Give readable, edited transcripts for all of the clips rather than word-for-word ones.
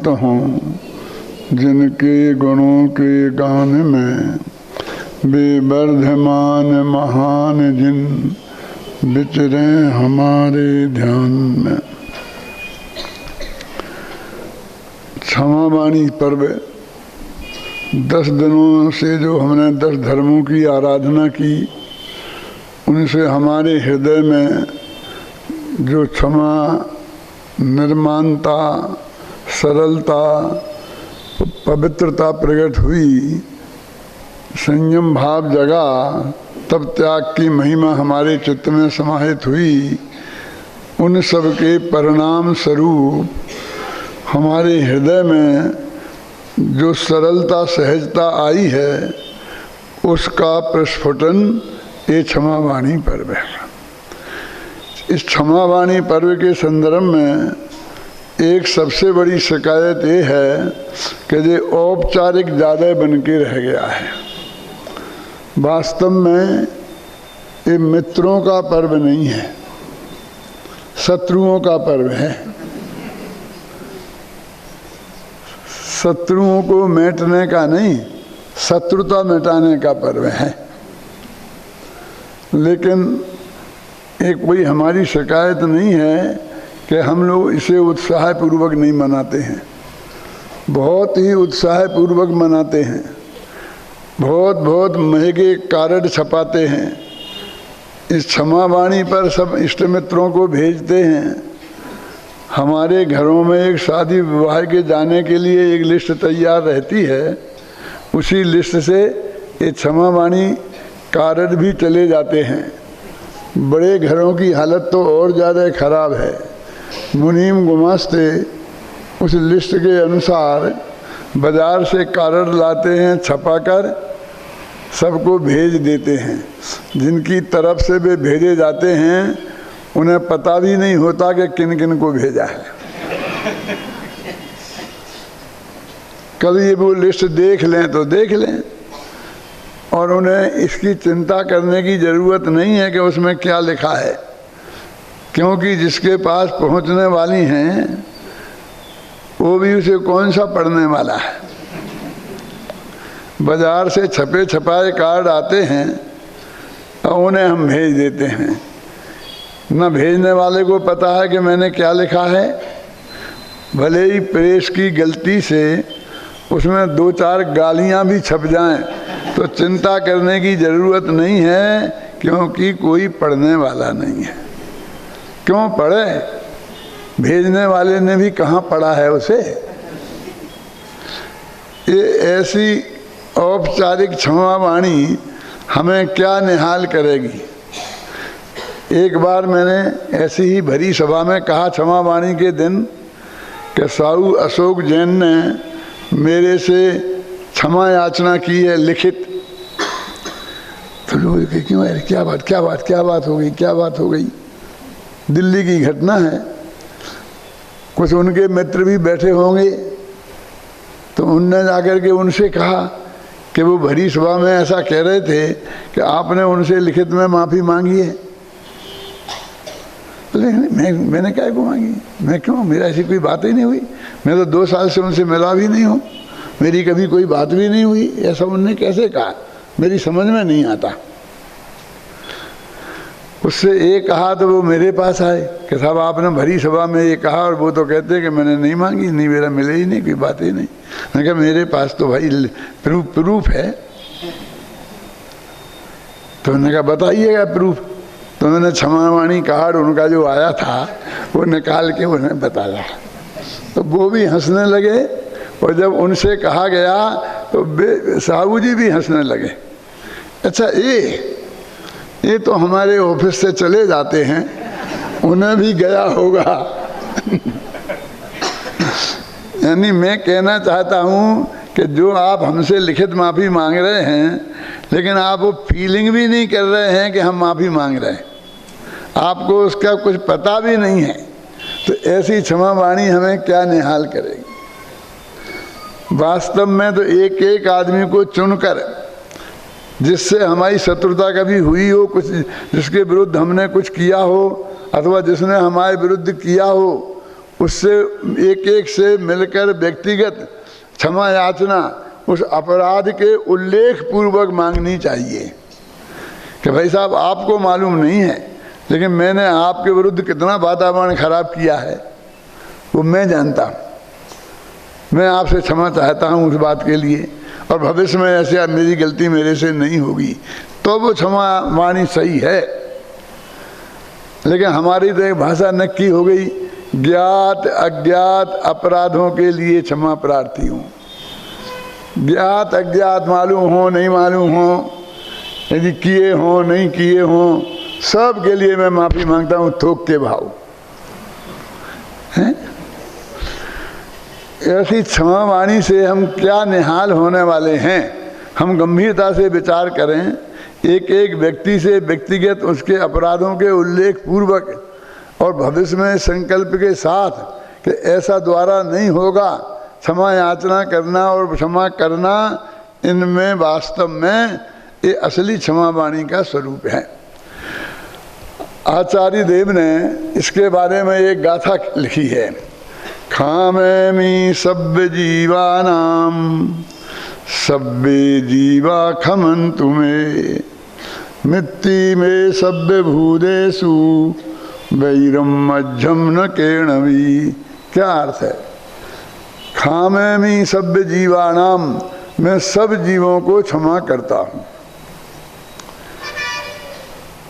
तो हूँ जिनके गुणों के गान में बेवर्धमान महान जिन विचरे हमारे ध्यान में। क्षमावाणी पर्व 10 दिनों से जो हमने 10 धर्मों की आराधना की, उनसे हमारे हृदय में जो क्षमा, निर्माणता, सरलता, पवित्रता प्रकट हुई, संयम भाव जगा, तब त्याग की महिमा हमारे चित्त में समाहित हुई। उन सब के परिणाम स्वरूप हमारे हृदय में जो सरलता, सहजता आई है, उसका प्रस्फुटन ये क्षमावाणी पर्व है। इस क्षमावाणी पर्व के संदर्भ में एक सबसे बड़ी शिकायत ये है कि ये औपचारिक ज़्यादा बन के रह गया है। वास्तव में ये मित्रों का पर्व नहीं है, शत्रुओं का पर्व है। शत्रुओं को मिटाने का नहीं, शत्रुता मिटाने का पर्व है। लेकिन एक कोई हमारी शिकायत नहीं है कि हम लोग इसे उत्साहपूर्वक नहीं मनाते हैं। बहुत ही उत्साहपूर्वक मनाते हैं, बहुत बहुत महंगे कार्ड छपाते हैं, इस क्षमावाणी पर सब इष्ट मित्रों को भेजते हैं। हमारे घरों में एक शादी विवाह के जाने के लिए एक लिस्ट तैयार रहती है, उसी लिस्ट से ये क्षमावाणी कार्ड भी चले जाते हैं। बड़े घरों की हालत तो और ज़्यादा खराब है। मुनीम गुमास्ते उस लिस्ट के अनुसार बाज़ार से कार्ड लाते हैं, छपाकर सबको भेज देते हैं। जिनकी तरफ से वे भेजे जाते हैं उन्हें पता भी नहीं होता कि किन किन को भेजा है। कभी वो लिस्ट देख लें तो देख लें, और उन्हें इसकी चिंता करने की ज़रूरत नहीं है कि उसमें क्या लिखा है, क्योंकि जिसके पास पहुंचने वाली हैं वो भी उसे कौन सा पढ़ने वाला है। बाज़ार से छपे छपाए कार्ड आते हैं और उन्हें हम भेज देते हैं। न भेजने वाले को पता है कि मैंने क्या लिखा है। भले ही प्रेस की गलती से उसमें 2-4 गालियाँ भी छप जाएं तो चिंता करने की ज़रूरत नहीं है, क्योंकि कोई पढ़ने वाला नहीं है। क्यों पढ़े? भेजने वाले ने भी कहाँ पढ़ा है उसे। ये ऐसी औपचारिक क्षमावाणी हमें क्या निहाल करेगी। एक बार मैंने ऐसी ही भरी सभा में कहा क्षमावाणी के दिन कि साहू अशोक जैन ने मेरे से क्षमा याचना की है लिखित। तो लोग कहे क्यों यार, क्या बात हो गई। दिल्ली की घटना है। कुछ उनके मित्र भी बैठे होंगे, तो उनने जाकर के उनसे कहा कि वो भरी सभा में ऐसा कह रहे थे कि आपने उनसे लिखित में माफ़ी मांगी है। मैंने क्या को मांगी, मैं क्यों, मेरा ऐसी कोई बात ही नहीं हुई। मैं तो 2 साल से उनसे मिला भी नहीं हूँ, मेरी कभी कोई बात भी नहीं हुई। ऐसा उनने कैसे कहा, मेरी समझ में नहीं आता। उससे ये कहा तो वो मेरे पास आए कि साहब आपने भरी सभा में ये कहा, और वो तो कहते कि मैंने नहीं मांगी, नहीं, मेरा मिले ही नहीं, कोई बात ही नहीं। मैं कहा मेरे पास तो भाई प्रूफ है। तो उन्होंने कहा बताइएगा प्रूफ। तो मैंने क्षमावाणी कार्ड उनका जो आया था वो निकाल के उन्हें बताया, तो वो भी हंसने लगे। और जब उनसे कहा गया तो साहू जी भी हंसने लगे। अच्छा, ये तो हमारे ऑफिस से चले जाते हैं, उन्हें भी गया होगा। यानी मैं कहना चाहता हूँ कि जो आप हमसे लिखित माफ़ी मांग रहे हैं, लेकिन आप वो फीलिंग भी नहीं कर रहे हैं कि हम माफ़ी मांग रहे हैं, आपको उसका कुछ पता भी नहीं है, तो ऐसी क्षमावाणी हमें क्या निहाल करेगी। वास्तव में तो एक एक आदमी को चुनकर, जिससे हमारी शत्रुता कभी हुई हो, कुछ जिसके विरुद्ध हमने कुछ किया हो, अथवा जिसने हमारे विरुद्ध किया हो, उससे एक एक से मिलकर व्यक्तिगत क्षमा याचना उस अपराध के उल्लेख पूर्वक मांगनी चाहिए कि भाई साहब आपको मालूम नहीं है लेकिन मैंने आपके विरुद्ध कितना वातावरण खराब किया है वो मैं जानता हूँ, मैं आपसे क्षमा चाहता हूँ उस बात के लिए, और भविष्य में ऐसे मेरी गलती मेरे से नहीं होगी, तो वो क्षमा वाणी सही है। लेकिन हमारी तो एक भाषा नक्की हो गई, ज्ञात अज्ञात अपराधों के लिए क्षमा प्रार्थी हूँ। ज्ञात अज्ञात मालूम हो नहीं मालूम हो, यदि किए हो नहीं किए हो, सब के लिए मैं माफ़ी मांगता हूँ थोक के भाव। हैं? ऐसी क्षमा वाणी से हम क्या निहाल होने वाले हैं, हम गंभीरता से विचार करें। एक एक व्यक्ति से व्यक्तिगत उसके अपराधों के उल्लेख पूर्वक और भविष्य में संकल्प के साथ कि ऐसा द्वारा नहीं होगा, क्षमा याचना करना और क्षमा करना, इनमें वास्तव में ये असली क्षमा वाणी का स्वरूप है। आचार्य देव ने इसके बारे में एक गाथा लिखी है, खामेमि सभ्य जीवानाम सभ्य जीवा खमन्तु मे मित्ति में सभ्य भूदेषु वैरम मध्यम न केणवी। क्या अर्थ है? खामेमि सभ्य जीवानाम, मैं सब जीवों को क्षमा करता हूँ।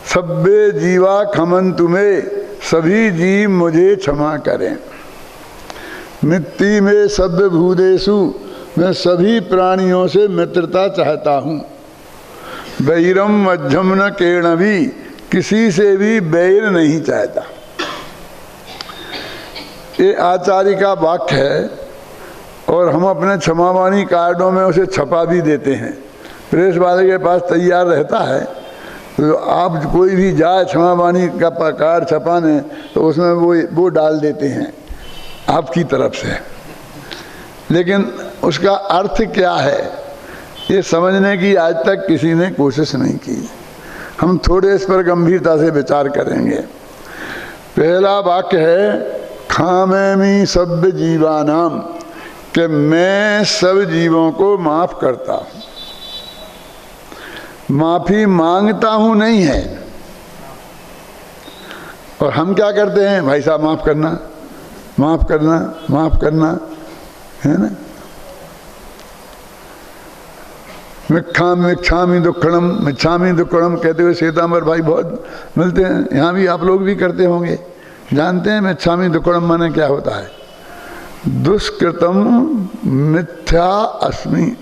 सभ्य जीवा खमन्तु मे, सभी जीव मुझे क्षमा करें। मित्ति में सभ्य भूदेषु, मैं सभी प्राणियों से मित्रता चाहता हूँ। वैरम मध्यम न केणवी, किसी से भी बैर नहीं चाहता। ये आचार्य का वाक्य है और हम अपने क्षमावाणी कार्डों में उसे छपा भी देते हैं। प्रेस वाले के पास तैयार रहता है, तो आप कोई भी जाए क्षमावाणी का कार्ड छपाने तो उसमें वो डाल देते हैं आपकी तरफ से। लेकिन उसका अर्थ क्या है ये समझने की आज तक किसी ने कोशिश नहीं की। हम थोड़े इस पर गंभीरता से विचार करेंगे। पहला वाक्य है खामेमि सभ्य जीवानाम, कि मैं सब जीवों को माफ करता हूँ। माफी मांगता हूँ नहीं है। और हम क्या करते हैं, भाई साहब माफ करना माफ करना माफ करना, है ना। मिच्छामि दुक्कड़म कहते हुए श्वेतांबर भाई बहुत मिलते हैं, यहाँ भी आप लोग भी करते होंगे, जानते हैं मिच्छामि दुक्कड़म माने क्या होता है। दुष्कृतम मिथ्या अस्मि,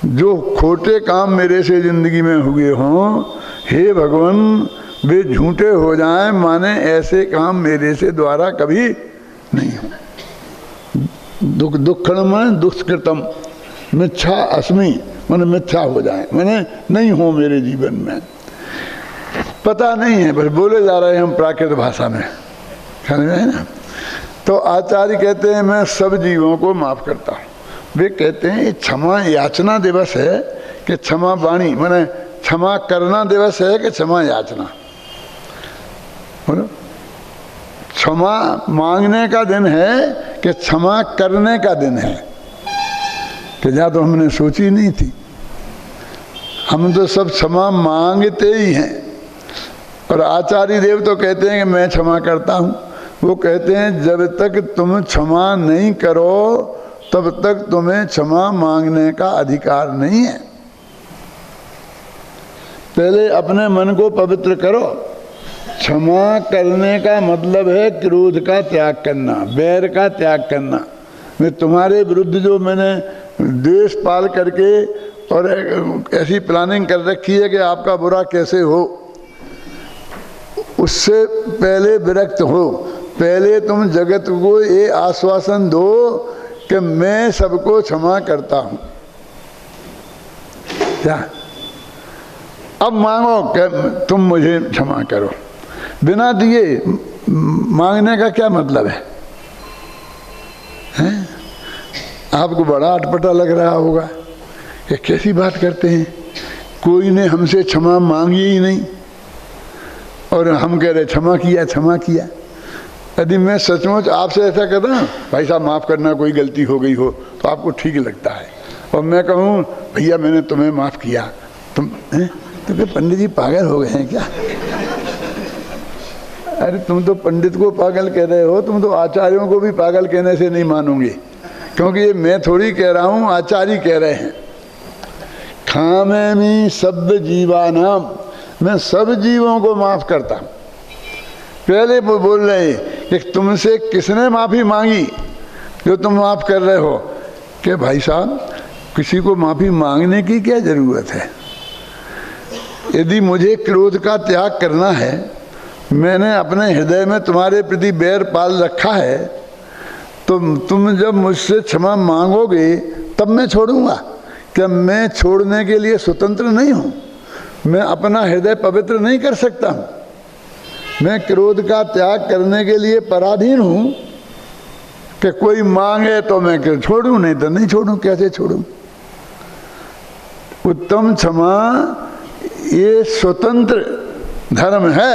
जो खोटे काम मेरे से जिंदगी में हुए हों, हे भगवान वे झूठे हो जाएं, माने ऐसे काम मेरे से द्वारा कभी नहीं हो। दुक्कड़म माने दुष्कृतम, मिथ्या अस्मि माने मिथ्या हो जाए, माने नहीं हो मेरे जीवन में। पता नहीं है, बस बोले जा रहे हैं हम प्राकृत भाषा में, समझ में है ना। तो आचार्य कहते हैं मैं सब जीवों को माफ करता हूँ। वे कहते हैं ये क्षमा याचना दिवस है कि क्षमा वाणी, माने क्षमा करना दिवस है कि क्षमा याचना। बोलो, क्षमा मांगने का दिन है कि क्षमा करने का दिन है, कि जहाँ तो हमने सोची नहीं थी। हम तो सब क्षमा मांगते ही हैं। और आचार्य देव तो कहते हैं कि मैं क्षमा करता हूँ। वो कहते हैं जब तक तुम क्षमा नहीं करो तब तक तुम्हें क्षमा मांगने का अधिकार नहीं है। पहले अपने मन को पवित्र करो। क्षमा करने का मतलब है क्रोध का त्याग करना, बैर का त्याग करना। मैं तुम्हारे विरुद्ध जो मैंने द्वेष पाल करके और ऐसी प्लानिंग कर रखी है कि आपका बुरा कैसे हो, उससे पहले विरक्त हो। पहले तुम जगत को ये आश्वासन दो कि मैं सबको क्षमा करता हूं। क्या अब मांगो कि तुम मुझे क्षमा करो। बिना दिए मांगने का क्या मतलब है? हैं? आपको बड़ा अटपटा लग रहा होगा कि कैसी बात करते हैं, कोई ने हमसे क्षमा मांगी ही नहीं और हम कह रहे क्षमा किया क्षमा किया। यदि मैं सचमुच आपसे ऐसा कहता हूँ भाई साहब माफ़ करना, कोई गलती हो गई हो, तो आपको ठीक लगता है। और मैं कहूँ भैया मैंने तुम्हें माफ़ किया, तुम तो फिर पंडित जी पागल हो गए हैं क्या? अरे तुम तो पंडित को पागल कह रहे हो, तुम तो आचार्यों को भी पागल कहने से नहीं मानोगे, क्योंकि ये मैं थोड़ी कह रहा हूँ, आचार्य कह रहे हैं। खामेमि सब जीवानाम, मैं सब जीवों को माफ़ करता हूँ। पहले वो बोल रहे कि तुमसे किसने माफ़ी मांगी जो तुम माफ़ कर रहे हो? कि भाई साहब किसी को माफ़ी मांगने की क्या ज़रूरत है? यदि मुझे क्रोध का त्याग करना है, मैंने अपने हृदय में तुम्हारे प्रति बैर पाल रखा है, तो तुम जब मुझसे क्षमा मांगोगे तब मैं छोड़ूंगा। क्या मैं छोड़ने के लिए स्वतंत्र नहीं हूँ? मैं अपना हृदय पवित्र नहीं कर सकता हूँ? मैं क्रोध का त्याग करने के लिए पराधीन हूँ कि कोई मांगे तो मैं छोड़ूं, नहीं तो नहीं छोड़ूं। कैसे छोड़ूं? उत्तम क्षमा ये स्वतंत्र धर्म है,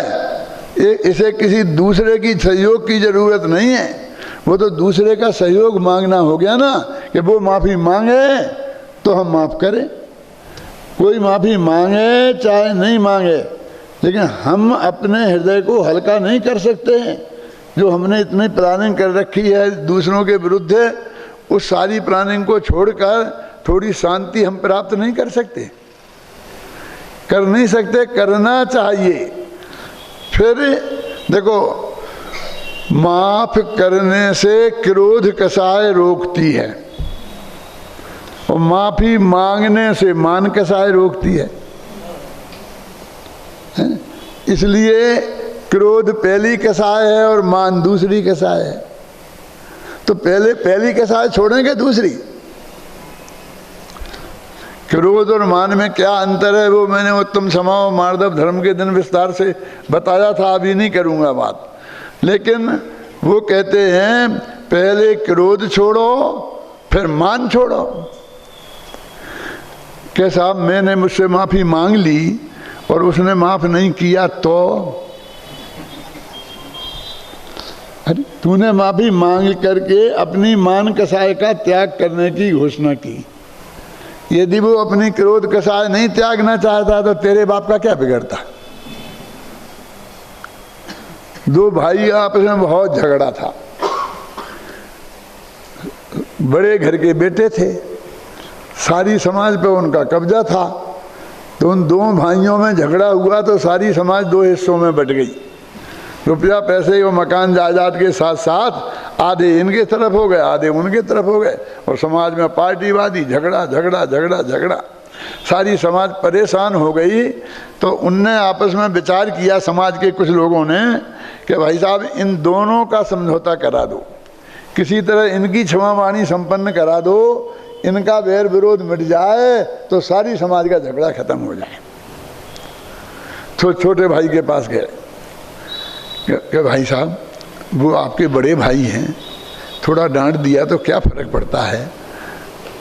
इसे किसी दूसरे की सहयोग की जरूरत नहीं है। वो तो दूसरे का सहयोग मांगना हो गया ना, कि वो माफ़ी मांगे तो हम माफ़ करें। कोई माफ़ी मांगे चाहे नहीं मांगे, लेकिन हम अपने हृदय को हल्का नहीं कर सकते हैं। जो हमने इतनी प्लानिंग कर रखी है दूसरों के विरुद्ध, उस सारी प्लानिंग को छोड़कर थोड़ी शांति हम प्राप्त नहीं कर सकते, कर नहीं सकते, करना चाहिए। फिर देखो, माफ करने से क्रोध कसाय रोकती है, और माफी मांगने से मान कसाय रोकती है। इसलिए क्रोध पहली कसाय है और मान दूसरी कसाय है। तो पहली कसाय छोड़ेंगे दूसरी। क्रोध और मान में क्या अंतर है वो मैंने उत्तम क्षमा और मार्दव धर्म के दिन विस्तार से बताया था, अभी नहीं करूंगा बात। लेकिन वो कहते हैं पहले क्रोध छोड़ो फिर मान छोड़ो। कि साहब मैंने मुझसे माफ़ी मांग ली और उसने माफ़ नहीं किया तो? अरे तूने माफ़ी मांग करके अपनी मान कसाय का त्याग करने की घोषणा की। यदि वो अपनी क्रोध कसाय नहीं त्यागना चाहता तो तेरे बाप का क्या बिगड़ता? दो भाई आपस में बहुत झगड़ा था, बड़े घर के बेटे थे, सारी समाज पे उनका कब्जा था। तो उन दो भाइयों में झगड़ा हुआ तो सारी समाज दो हिस्सों में बट गई। रुपया पैसे और मकान जायदाद के साथ साथ आधे इनके तरफ हो गए, आधे उनके तरफ हो गए, और समाज में पार्टीवादी झगड़ा झगड़ा झगड़ा झगड़ा, सारी समाज परेशान हो गई। तो उनने आपस में विचार किया समाज के कुछ लोगों ने कि भाई साहब इन दोनों का समझौता करा दो, किसी तरह इनकी क्षमा वाणी संपन्न करा दो, इनका वैर विरोध मिट जाए तो सारी समाज का झगड़ा खत्म हो जाए। तो छोटे भाई के पास गए कि भाई साहब वो आपके बड़े भाई हैं, थोड़ा डांट दिया तो क्या फर्क पड़ता है?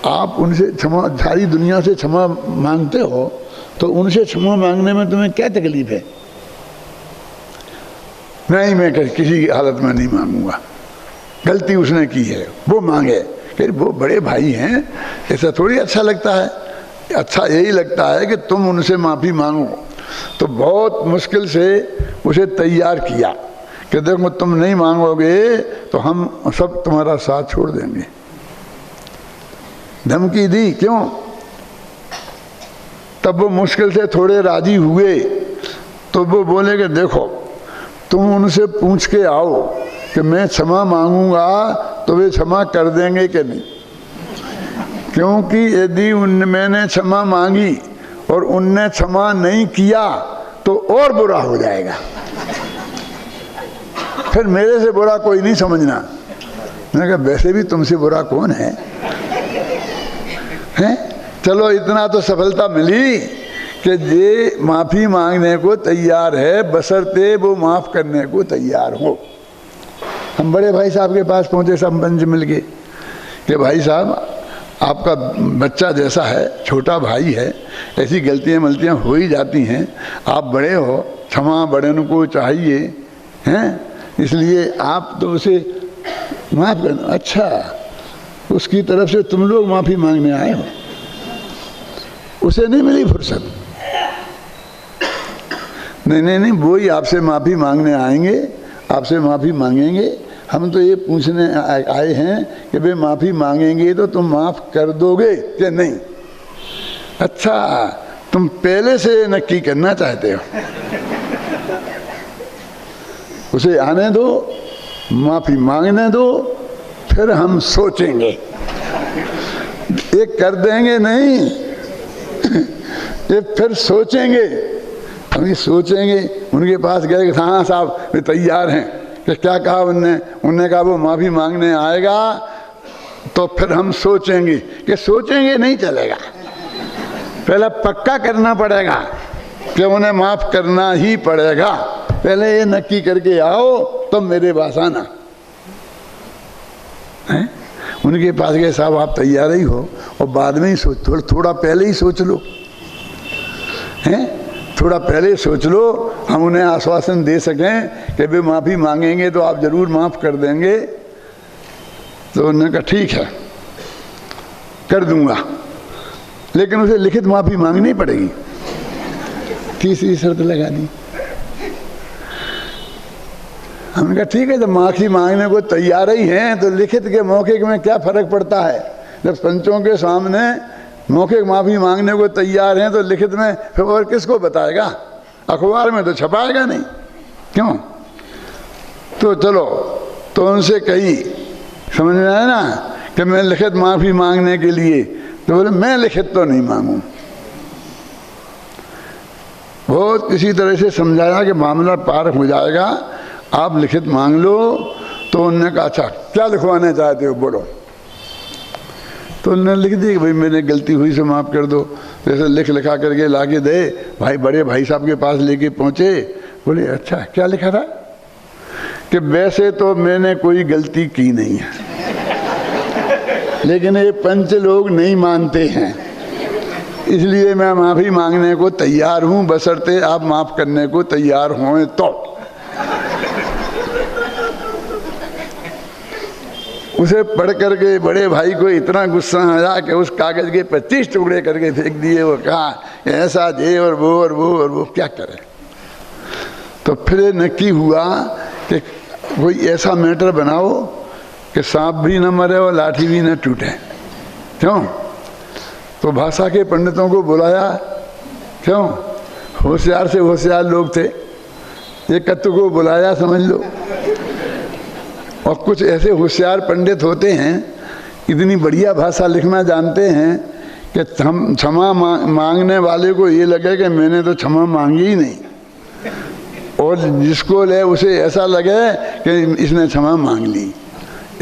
आप उनसे क्षमा, सारी दुनिया से क्षमा मांगते हो, तो उनसे क्षमा मांगने में तुम्हें क्या तकलीफ है? नहीं, मैं किसी हालत में नहीं मांगूंगा, गलती उसने की है वो मांगे। फिर वो बड़े भाई हैं, ऐसा थोड़ी अच्छा लगता है। अच्छा यही लगता है कि तुम उनसे माफ़ी मांगो। तो बहुत मुश्किल से उसे तैयार किया कि देखो तुम नहीं मांगोगे तो हम सब तुम्हारा साथ छोड़ देंगे। धमकी दी। क्यों? तब वो मुश्किल से थोड़े राजी हुए। तो वो बोले कि देखो तुम उनसे पूछ के आओ कि मैं क्षमा मांगूंगा तो वे क्षमा कर देंगे कि नहीं। क्योंकि यदि मैंने क्षमा मांगी और उनने क्षमा नहीं किया तो और बुरा हो जाएगा, फिर मेरे से बुरा कोई नहीं समझना। मैंने कहा वैसे भी तुमसे बुरा कौन है? हैं? चलो इतना तो सफलता मिली कि ये माफ़ी मांगने को तैयार है, बशर्ते वो माफ़ करने को तैयार हो। हम बड़े भाई साहब के पास पहुँचे, सब पंच मिल के कि भाई साहब आपका बच्चा जैसा है, छोटा भाई है, ऐसी गलतियाँ मलतियाँ हो ही जाती हैं, आप बड़े हो, क्षमा बड़े को चाहिए हैं, इसलिए आप तो उसे माफ़ करना। अच्छा, उसकी तरफ से तुम लोग माफ़ी मांगने आए हो, उसे नहीं मिली फुर्सत। नहीं, वो ही आपसे माफ़ी मांगने आएंगे, आपसे माफ़ी मांगेंगे। हम तो ये पूछने आए हैं कि भाई माफ़ी मांगेंगे तो तुम माफ़ कर दोगे कि नहीं? अच्छा, तुम पहले से नक्की करना चाहते हो। उसे आने दो, माफ़ी मांगने दो, फिर हम सोचेंगे। ये कर देंगे नहीं, ये फिर सोचेंगे। हम ये सोचेंगे। उनके पास गए, हाँ साहब वे तैयार हैं। कि क्या कहा उनने कहा वो माफ़ी मांगने आएगा तो फिर हम सोचेंगे। कि सोचेंगे नहीं चलेगा, पहले पक्का करना पड़ेगा कि उन्हें माफ़ करना ही पड़ेगा। पहले ये नक्की करके आओ तब मेरे पास आना है। उनके पास गए, साहब आप तैयार ही हो, और बाद में ही सोच, थोड़ा पहले ही सोच लो, हैं? थोड़ा पहले सोच लो, हम उन्हें आश्वासन दे सकें कि वे माफ़ी मांगेंगे तो आप ज़रूर माफ़ कर देंगे। तो उन्होंने कहा ठीक है, कर दूंगा, लेकिन उसे लिखित माफ़ी मांगनी पड़ेगी। तीसरी शर्त लगा दी। हमने कहा ठीक है, जब माफ़ी मांगने को तैयार ही हैं तो लिखित के मौखिक में क्या फ़र्क पड़ता है? जब पंचों के सामने मौखिक माफ़ी मांगने को तैयार हैं तो लिखित में फिर और किसको बताएगा? अखबार में तो छपाएगा नहीं, क्यों? तो चलो, तो उनसे कही, समझ में आया ना कि मैं लिखित माफ़ी मांगने के लिए, तो बोले मैं लिखित तो नहीं मांगूँ। बहुत किसी तरह से समझाया कि मामला पार हो जाएगा, आप लिखित मांग लो। तो उन्होंने कहा अच्छा क्या लिखवाना चाहते हो, बोलो। तो उन्होंने लिख दी कि भाई मैंने गलती हुई से माफ़ कर दो। तो ऐसे लिखा करके ला के दे, भाई बड़े भाई साहब के पास लेके पहुँचे। बोले अच्छा क्या लिखा था? कि वैसे तो मैंने कोई गलती की नहीं है, लेकिन ये पंच लोग नहीं मानते हैं, इसलिए मैं माफ़ी मांगने को तैयार हूँ, बशर्ते आप माफ़ करने को तैयार हों तो। उसे पढ़ करके बड़े भाई को इतना गुस्सा आया कि उस कागज़ के 25 टुकड़े करके फेंक दिए। वो कहा ऐसा ये और वो क्या करे। तो फिर नक्की हुआ कि कोई ऐसा मैटर बनाओ कि सांप भी न मरे और लाठी भी न टूटे। क्यों? तो भाषा के पंडितों को बुलाया। क्यों? होशियार से होशियार लोग थे, एक कत्तु को बुलाया, समझ लो। और कुछ ऐसे होशियार पंडित होते हैं, इतनी बढ़िया भाषा लिखना जानते हैं कि क्षमा मांगने वाले को ये लगे कि मैंने तो क्षमा मांगी ही नहीं, और जिसको ले उसे ऐसा लगे कि इसने क्षमा मांग ली।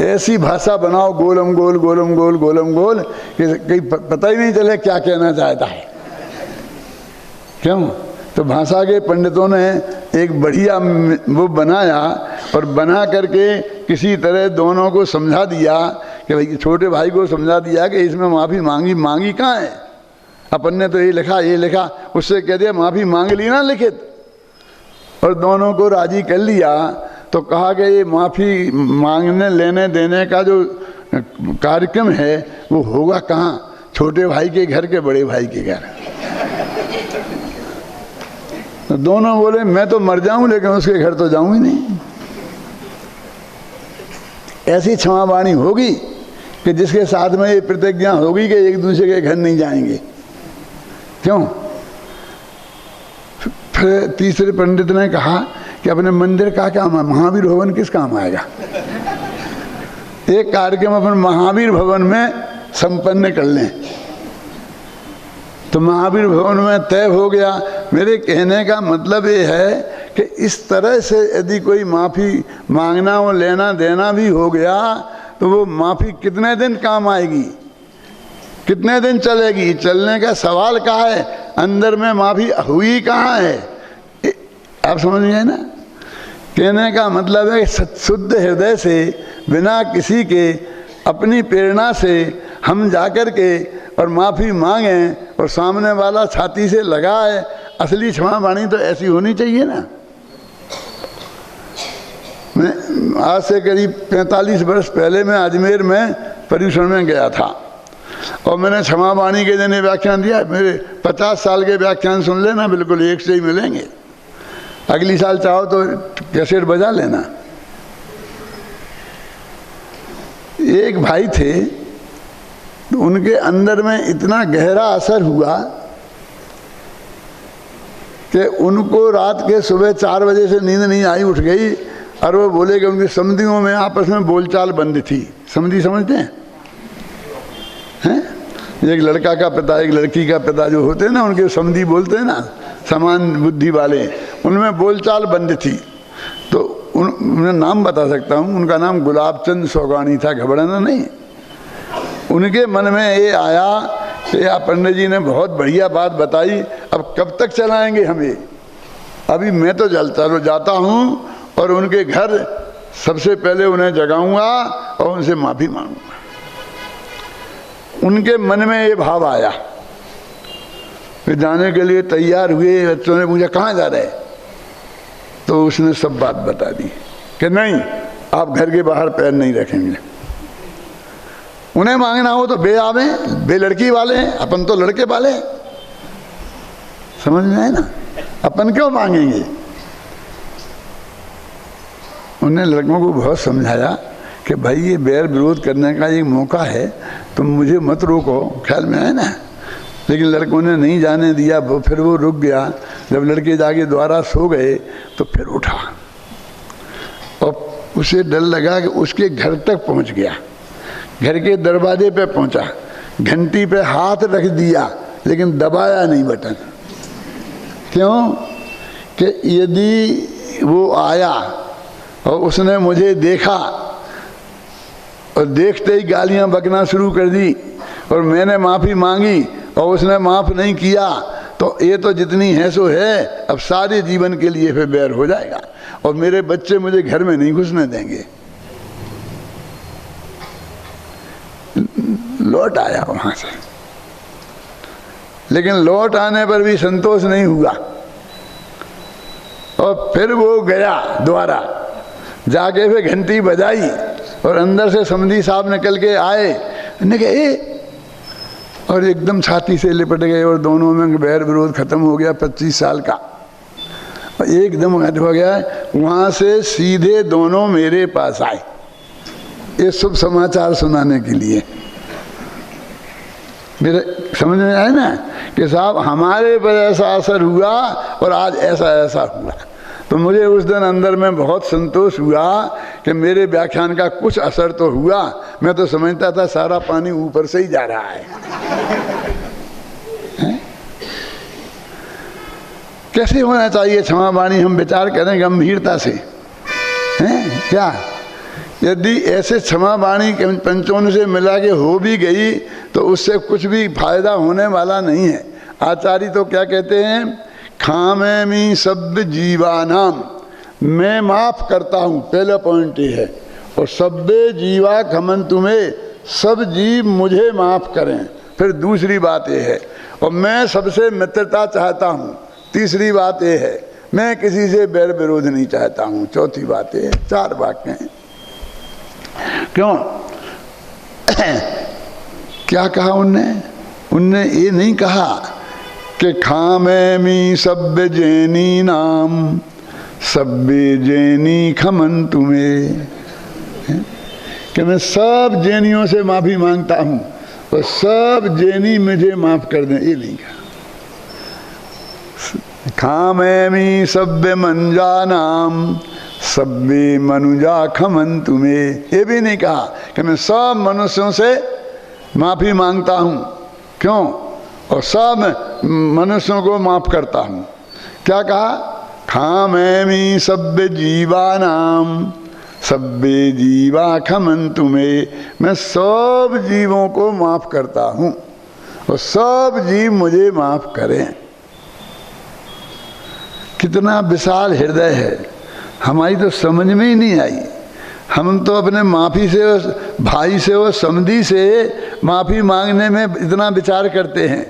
ऐसी भाषा बनाओ, गोलम गोल गोलम गोल गोलम गोल, कि कहीं पता ही नहीं चले क्या कहना चाहता है। क्यों? तो भाषा के पंडितों ने एक बढ़िया वो बनाया, और बना करके किसी तरह दोनों को समझा दिया कि भाई, छोटे भाई को समझा दिया कि इसमें माफ़ी मांगी कहाँ है? अपन ने तो ये लिखा, उससे कह दिया माफ़ी मांग ली ना लिखित, और दोनों को राजी कर लिया। तो कहा कि ये माफ़ी मांगने लेने देने का जो कार्यक्रम है वो होगा कहाँ? छोटे भाई के घर के बड़े भाई के घर। तो दोनों बोले मैं तो मर जाऊं लेकिन उसके घर तो जाऊं ही नहीं। ऐसी क्षमा वाणी होगी कि जिसके साथ में ये प्रतिज्ञा होगी कि एक दूसरे के घर नहीं जाएंगे। क्यों? फिर तीसरे पंडित ने कहा कि अपने मंदिर का काम है, महावीर भवन किस काम आएगा? एक कार्यक्रम अपन महावीर भवन में संपन्न कर लें। तो महावीर भवन में तय हो गया। मेरे कहने का मतलब ये है कि इस तरह से यदि कोई माफ़ी मांगना और लेना देना भी हो गया तो वो माफ़ी कितने दिन काम आएगी, कितने दिन चलेगी? चलने का सवाल कहाँ है, अंदर में माफ़ी हुई कहाँ है? आप समझ गए ना? कहने का मतलब है कि शुद्ध हृदय से, बिना किसी के, अपनी प्रेरणा से हम जाकर के और माफ़ी मांगें और सामने वाला छाती से लगाए। असली क्षमा वाणी तो ऐसी होनी चाहिए ना। मैं आज से करीब 45 वर्ष पहले मैं अजमेर में पर्यूषण में गया था और मैंने क्षमा वाणी के दिन व्याख्यान दिया। मेरे 50 साल के व्याख्यान सुन लेना, बिल्कुल एक से ही मिलेंगे। अगली साल चाहो तो कैसेट बजा लेना। एक भाई थे, तो उनके अंदर में इतना गहरा असर हुआ कि उनको रात के सुबह 4 बजे से नींद नहीं आई, उठ गई और वो बोले कि उनकी समधियों में आपस में बोलचाल बंद थी। समधी समझते हैं? एक लड़का का पिता एक लड़की का पिता जो होते हैं ना, उनके समधी बोलते हैं ना, समान बुद्धि वाले, उनमें बोलचाल बंद थी। तो उन्हें नाम बता सकता हूँ, उनका नाम गुलाबचंद सौगानी था, घबराना नहीं। उनके मन में ये आया कि या पंडित जी ने बहुत बढ़िया बात बताई, अब कब तक चलाएंगे हम ये? अभी मैं तो चलो जाता हूँ और उनके घर सबसे पहले उन्हें जगाऊंगा और उनसे माफ़ी मांगूंगा। उनके मन में ये भाव आया, फिर जाने के लिए तैयार हुए। बच्चों ने पूछा कहाँ जा रहे? तो उसने सब बात बता दी कि नहीं, आप घर के बाहर पैर नहीं रखेंगे। उन्हें मांगना हो तो बे आवे, बे लड़की वाले हैं, अपन तो लड़के वाले हैं। समझ में आए ना? अपन क्यों मांगेंगे? उन्हें लड़कों को बहुत समझाया कि भाई ये बैर विरोध करने का एक मौका है, तुम मुझे मत रोको। ख्याल में आए ना? लेकिन लड़कों ने नहीं जाने दिया। फिर वो रुक गया। जब लड़के जाके द्वारा सो गए तो फिर उठा और उसे डर लगा कि उसके घर तक पहुंच गया। घर के दरवाजे पे पहुंचा, घंटी पे हाथ रख दिया लेकिन दबाया नहीं बटन। क्यों? कि यदि वो आया और उसने मुझे देखा और देखते ही गालियां बकना शुरू कर दी और मैंने माफ़ी मांगी और उसने माफ़ नहीं किया, तो ये तो जितनी है सो है, अब सारे जीवन के लिए फिर बैर हो जाएगा और मेरे बच्चे मुझे घर में नहीं घुसने देंगे। लौट आया वहां से, लेकिन लौट आने पर भी संतोष नहीं हुआ और फिर वो गया द्वारा, जाके फिर घंटी बजाई और अंदर से समधी साहब निकल के आए। ने कहे और एकदम छाती से लिपट गए और दोनों में बैर विरोध खत्म हो गया 25 साल का। और एकदम हो गया। वहां से सीधे दोनों मेरे पास आए ये शुभ समाचार सुनाने के लिए। मेरे समझ में आए ना कि साहब हमारे पर ऐसा असर हुआ और आज ऐसा ऐसा हुआ। तो मुझे उस दिन अंदर में बहुत संतोष हुआ कि मेरे व्याख्यान का कुछ असर तो हुआ। मैं तो समझता था सारा पानी ऊपर से ही जा रहा है। कैसे होना चाहिए क्षमा वाणी? हम विचार करें गंभीरता से। हैं क्या? यदि ऐसे क्षमा वाणी पंचों से मिला के हो भी गई तो उससे कुछ भी फायदा होने वाला नहीं है। आचार्य तो क्या कहते हैं? खामेमी सभ्य जीवानाम, मैं माफ करता हूँ, पहला पॉइंट ये है। और सभ्य जीवा खमन तुम्हें, सब जीव मुझे माफ करें। फिर दूसरी बात ये है, और मैं सबसे मित्रता चाहता हूँ। तीसरी बात ये है, मैं किसी से बैर विरोध नहीं चाहता हूँ। चौथी बात ये है। 4 वाक्य हैं। क्यों? क्या कहा उनने ये नहीं कहा कि खामेमी सभ्य जैनी नाम, सभ्य जैनी खमन तुम्हें, कि मैं सब जैनियों से माफी मांगता हूं और सब जैनी मुझे माफ कर दें, ये नहीं कहा। खामेमी सभ्य मंजा नाम, सभ्य मनुजा खमन तुम्हें, ये भी नहीं कहा कि मैं सब मनुष्यों से माफी मांगता हूं। क्यों? और सब मनुष्यों को माफ करता हूं। क्या कहा? खामेमी सभ्य जीवानाम, सभ्य जीवा खमन तुम्हें, मैं सब जीवों को माफ करता हूं और सब जीव मुझे माफ करें। कितना विशाल हृदय है। हमारी तो समझ में ही नहीं आई। हम तो अपने माफी से, भाई से और समधी से माफी मांगने में इतना विचार करते हैं।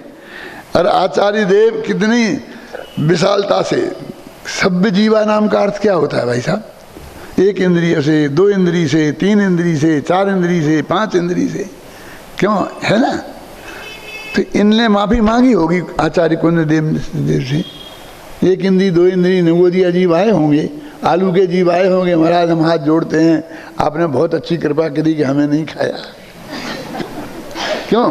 और आचार्य देव कितनी विशालता से, सभ्य जीवा नाम का अर्थ क्या होता है भाई साहब? 1 इंद्रिय से, 2 इंद्रिय से, 3 इंद्रिय से, 4 इंद्रिय से, 5 इंद्रिय से, क्यों है ना? तो इनने माफी मांगी होगी आचार्य कुंद देव से। 1 इंद्री 2 इंद्री नवोदिया जीव आए होंगे, आलू के जीव आए होंगे, महाराज हम हाथ जोड़ते हैं, आपने बहुत अच्छी कृपा करी कि हमें नहीं खाया। क्यों?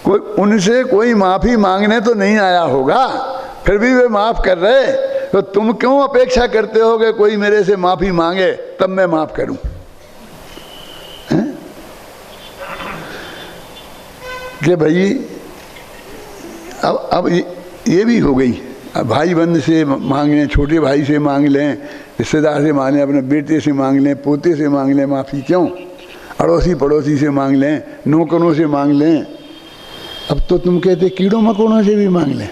कोई उनसे कोई माफी मांगने तो नहीं आया होगा, फिर भी वे माफ कर रहे, तो तुम क्यों अपेक्षा करते हो कि कोई मेरे से माफी मांगे तब मैं माफ करूं? कि भाई अब ये भी हो गई, अब भाई बंद से मांग लें, छोटे भाई से मांग लें, रिश्तेदार से मांग लें, अपने बेटे से मांग लें, पोते से मांग लें माफ़ी, क्यों अड़ोसी पड़ोसी से मांग लें, नौकरों से मांग लें। अब तो तुम कहते कीड़ों मकोड़ों से भी मांग लें।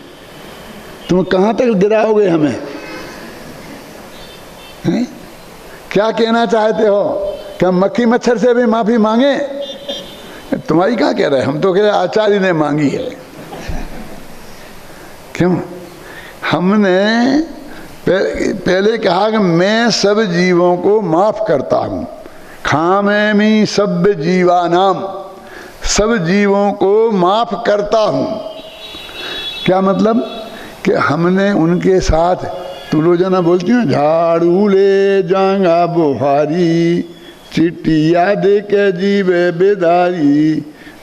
तुम कहाँ तक गिराओगे हमें? हैं? क्या कहना चाहते हो कि हम मक्खी मच्छर से भी माफ़ी मांगे? तुम्हारी क्या कह रहे हैं, हम तो कह रहे आचार्य ने मांगी है। क्यों? हमने पहले कहा कि मैं सब जीवों को माफ करता हूं, खामेमि सभ्य जीवानाम, सब जीवों को माफ करता हूं। क्या मतलब? कि हमने उनके साथ, तुम रोजाना बोलती हो झाड़ू ले जांगा बुहारी, चिट्टिया दे के जीवे बेदारी,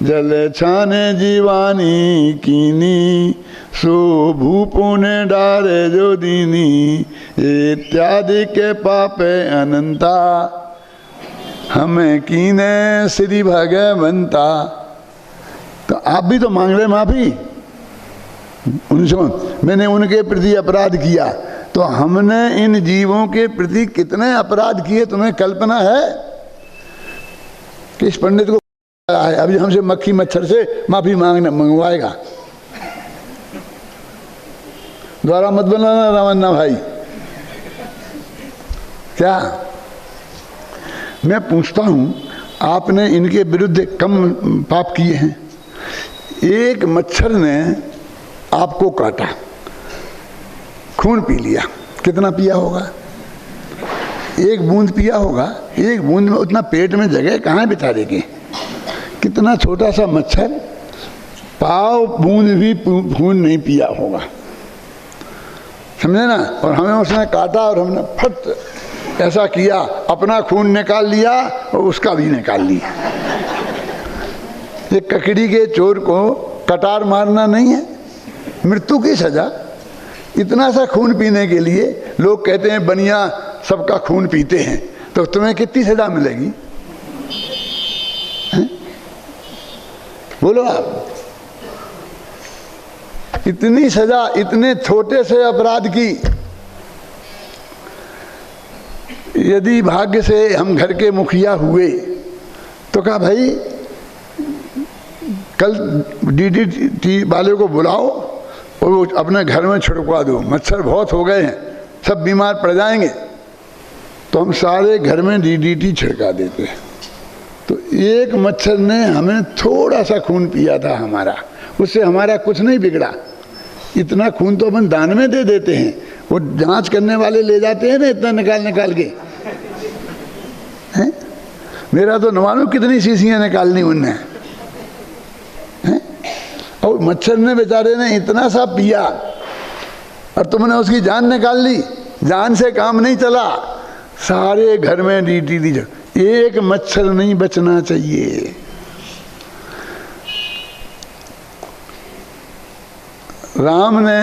जल छाने जीवानी कीनी, सो भूपुने डारे जो दीनी, इत्यादि के पापे अनंता, हमें कीने श्री भगवंता। तो आप भी तो मांग रहे माफी। उनसे मैंने उनके प्रति अपराध किया, तो हमने इन जीवों के प्रति कितने अपराध किए तुम्हें कल्पना है? किस पंडित को है अभी हमसे मक्खी मच्छर से माफी मंगवाएगा? द्वारा मत बनाना रामन्ना भाई। क्या मैं पूछता हूं, आपने इनके विरुद्ध कम पाप किए हैं? एक मच्छर ने आपको काटा, खून पी लिया, कितना पिया होगा? 1 बूंद पिया होगा। 1 बूंद में उतना पेट में जगह कहाँ बिता देंगे? कितना छोटा सा मच्छर, पाव बूंद भी खून नहीं पिया होगा, समझे ना? और हमें उसने काटा और हमने फट ऐसा किया, अपना खून निकाल लिया और उसका भी निकाल लिया। ये ककड़ी के चोर को कटार मारना नहीं है मृत्यु की सजा? इतना सा खून पीने के लिए लोग कहते हैं बनिया सबका खून पीते हैं, तो तुम्हें कितनी सजा मिलेगी? हैं? बोलो आप। इतनी सजा इतने छोटे से अपराध की। यदि भाग्य से हम घर के मुखिया हुए तो कहा भाई कल डीडीटी वाले को बुलाओ और वो अपने घर में छिड़कवा दो, मच्छर बहुत हो गए हैं, सब बीमार पड़ जाएंगे। तो हम सारे घर में डीडीटी छिड़का देते हैं। तो एक मच्छर ने हमें थोड़ा सा खून पिया था हमारा, उससे हमारा कुछ नहीं बिगड़ा। इतना खून तो अपन दान में दे देते हैं, वो जांच करने वाले ले जाते हैं ना इतना निकाल निकाल के। हैं? मेरा तो न मालूम कितनी शीशियां निकालनी उनने। और मच्छर ने बेचारे ने इतना सा पिया और तुमने उसकी जान निकाल ली। जान से काम नहीं चला, सारे घर में डीडीटी। एक मच्छर नहीं बचना चाहिए। राम ने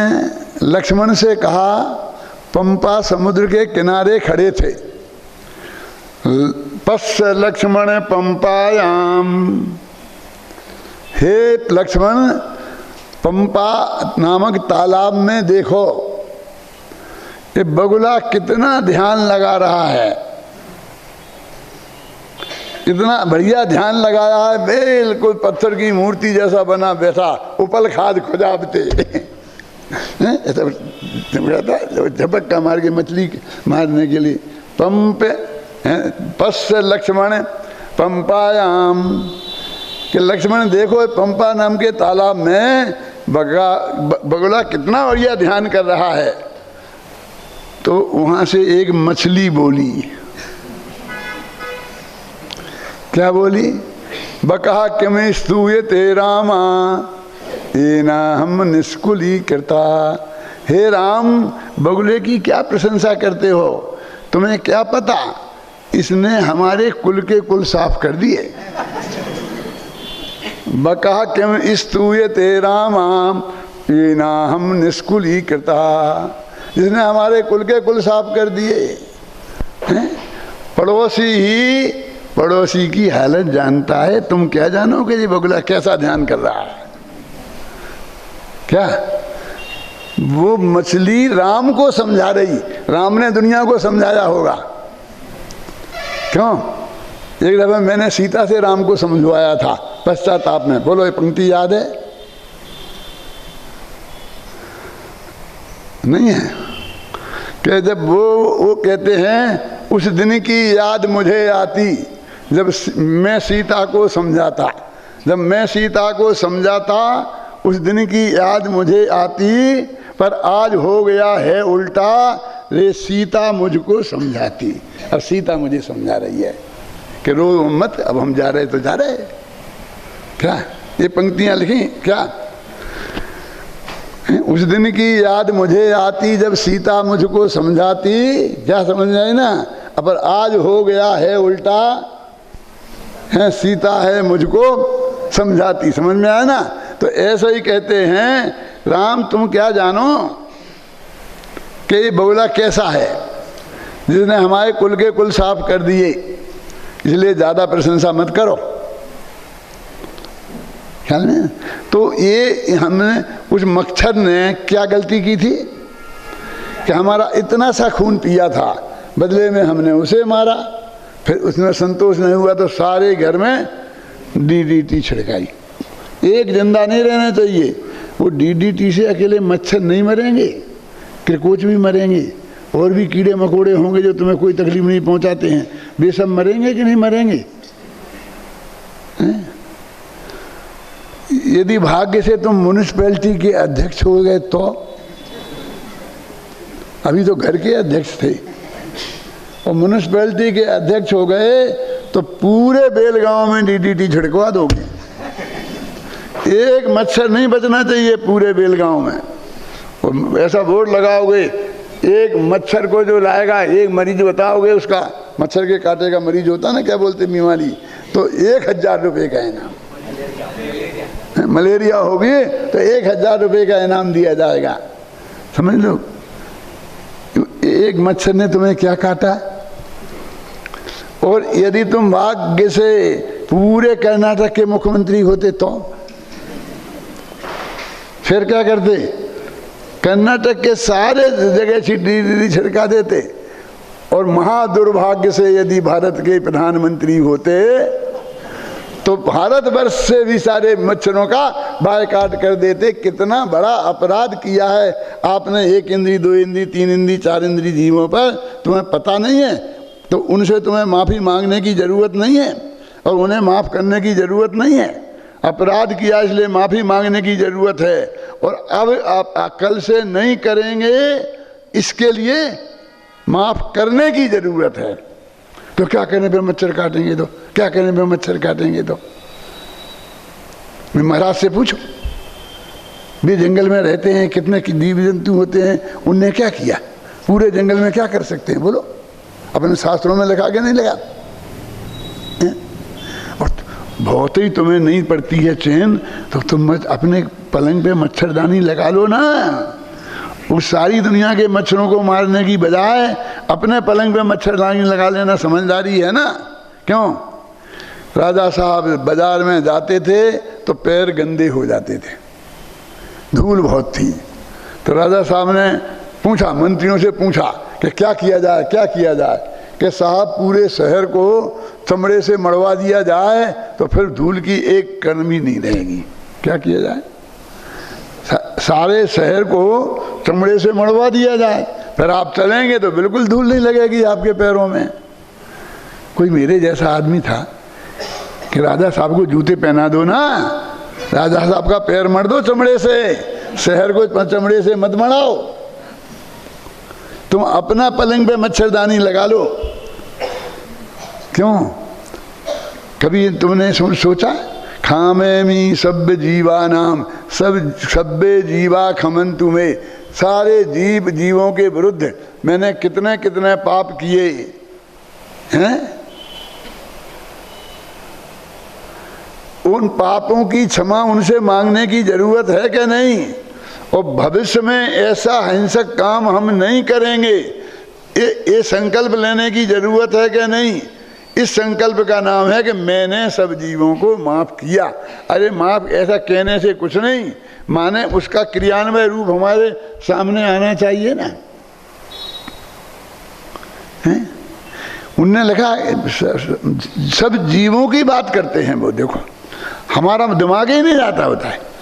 लक्ष्मण से कहा, पंपा समुद्र के किनारे खड़े थे, पश्य लक्ष्मण पंपायाम, हे लक्ष्मण पंपा नामक तालाब में देखो, ये बगुला कितना ध्यान लगा रहा है, इतना बढ़िया ध्यान लगाया है, बिल्कुल पत्थर की मूर्ति जैसा बना बैठा, उपल खाद खुजाबते ऐसा झपक का मार के मछली मारने के लिए। पंप पश्य लक्ष्मण पंपायाम, कि लक्ष्मण देखो पंपा नाम के तालाब में बगुला कितना बढ़िया ध्यान कर रहा है। तो वहां से एक मछली बोली। क्या बोली? बकहा किमें स्तूयते रामा एना हम निष्कुली करता। हे राम, बगुले की क्या प्रशंसा करते हो? तुम्हें क्या पता, इसने हमारे कुल के कुल साफ कर दिए। बकहा किम स्तूयते रामा एना हम निष्कुली करता। जिसने हमारे कुल के कुल साफ कर दिए। पड़ोसी ही पड़ोसी की हालत जानता है, तुम क्या जानोगे ये बगुला कैसा ध्यान कर रहा है? क्या वो मछली राम को समझा रही? राम ने दुनिया को समझाया होगा। क्यों? एक दफा मैंने सीता से राम को समझवाया था पश्चाताप में। बोलो, ये पंक्ति याद है? नहीं है? कि जब वो कहते हैं उस दिन की याद मुझे आती जब मैं सीता को समझाता। जब मैं सीता को समझाता उस दिन की याद मुझे आती, पर आज हो गया है उल्टा, रे सीता मुझको समझाती। अब सीता मुझे समझा रही है कि रो मत, अब हम जा रहे तो जा रहे। क्या ये पंक्तियां लिखी? क्या उस दिन की याद मुझे आती जब सीता मुझको समझाती। क्या समझ में आई ना? अब आज हो गया है उल्टा, है सीता है मुझको समझाती। समझ में आया ना? तो ऐसा ही कहते हैं, राम तुम क्या जानो कि ये बगुला कैसा है जिसने हमारे कुल के कुल साफ कर दिए, इसलिए ज्यादा प्रशंसा मत करो। ख्याल में? तो ये हमने उस मच्छर ने क्या गलती की थी कि हमारा इतना सा खून पिया था, बदले में हमने उसे मारा। फिर उसमें संतोष नहीं हुआ तो सारे घर में DDT छिड़काई। एक जिंदा नहीं रहना चाहिए। वो DDT से अकेले मच्छर नहीं मरेंगे, क्रिकोच भी मरेंगे, और भी कीड़े मकोड़े होंगे जो तुम्हें कोई तकलीफ नहीं पहुंचाते हैं, वे सब मरेंगे कि नहीं मरेंगे? यदि भाग्य से तुम म्युनिसिपैलिटी के अध्यक्ष हो गए तो, अभी तो घर के अध्यक्ष थे, और म्युनिसिपैलिटी के अध्यक्ष हो गए तो पूरे बेलगांव में DDT छिड़कवा दोगे। एक मच्छर नहीं बचना चाहिए पूरे बेलगांव में। और ऐसा बोर्ड लगाओगे, एक मच्छर को जो लाएगा, एक मरीज बताओगे उसका, मच्छर के कांटे का मरीज होता ना, क्या बोलते बीमारी, तो 1000 रुपये का इनाम। मलेरिया होगी तो 1000 रुपये का इनाम दिया जाएगा। समझ लो, एक मच्छर ने तुम्हें क्या काटा। और यदि तुम भाग्य से पूरे कर्नाटक के मुख्यमंत्री होते तो फिर क्या करते? कर्नाटक के सारे जगह DDT छिड़का देते। और महादुर्भाग्य से यदि भारत के प्रधानमंत्री होते तो भारतवर्ष से भी सारे मच्छरों का बायकाट कर देते। कितना बड़ा अपराध किया है आपने, 1 इंद्री 2 इंद्री 3 इंद्री 4 इंद्री जीवों पर, तुम्हें पता नहीं है? तो उनसे तुम्हें माफ़ी मांगने की ज़रूरत नहीं है और उन्हें माफ़ करने की ज़रूरत नहीं है। अपराध किया इसलिए माफ़ी मांगने की ज़रूरत है। और अब आप कल से नहीं करेंगे, इसके लिए माफ़ करने की ज़रूरत है। तो क्या करने पे मच्छर काटेंगे? तो क्या करने पे मच्छर काटेंगे? तो महाराज से पूछो, वे जंगल में रहते हैं, कितने जीव जंतु होते हैं, उनने क्या किया? पूरे जंगल में क्या कर सकते हैं? बोलो, अपने शास्त्रों में लिखा के नहीं लगा? और बहुत ही तुम्हें नहीं पड़ती है चैन तो तुम अपने पलंग पे मच्छरदानी लगा लो ना। उस सारी दुनिया के मच्छरों को मारने की बजाय अपने पलंग पे मच्छरदानी लगा लेना समझदारी है ना। क्यों? राजा साहब बाजार में जाते थे तो पैर गंदे हो जाते थे, धूल बहुत थी। तो राजा साहब ने पूछा, मंत्रियों से पूछा कि क्या किया जाए, क्या किया जाए? कि साहब पूरे शहर को चमड़े से मड़वा दिया जाए तो फिर धूल की एक कण भी नहीं रहेगी। क्या किया जाए? सारे शहर को चमड़े से मड़वा दिया जाए, फिर आप चलेंगे तो बिल्कुल धूल नहीं लगेगी आपके पैरों में। कोई मेरे जैसा आदमी था कि राजा साहब को जूते पहना दो ना, राजा साहब का पैर मड़ दो चमड़े से, शहर को चमड़े से मत मड़ाओ। तुम अपना पलंग पे मच्छरदानी लगा लो। क्यों? कभी तुमने सोचा? खामेमी सभ्य जीवा नाम सभ्य जीवा खमन तुम्हें, सारे जीवों के विरुद्ध मैंने कितने कितने पाप किए हैं। उन पापों की क्षमा उनसे मांगने की जरूरत है कि नहीं? और भविष्य में ऐसा हिंसक काम हम नहीं करेंगे, ये संकल्प लेने की जरूरत है कि नहीं? इस संकल्प का नाम है कि मैंने सब जीवों को माफ किया। अरे माफ ऐसा कहने से कुछ नहीं, माने उसका क्रियान्वय रूप हमारे सामने आना चाहिए ना। हैं? उनने लिखा सब जीवों की बात करते हैं वो, देखो हमारा दिमाग ही नहीं जाता होता है।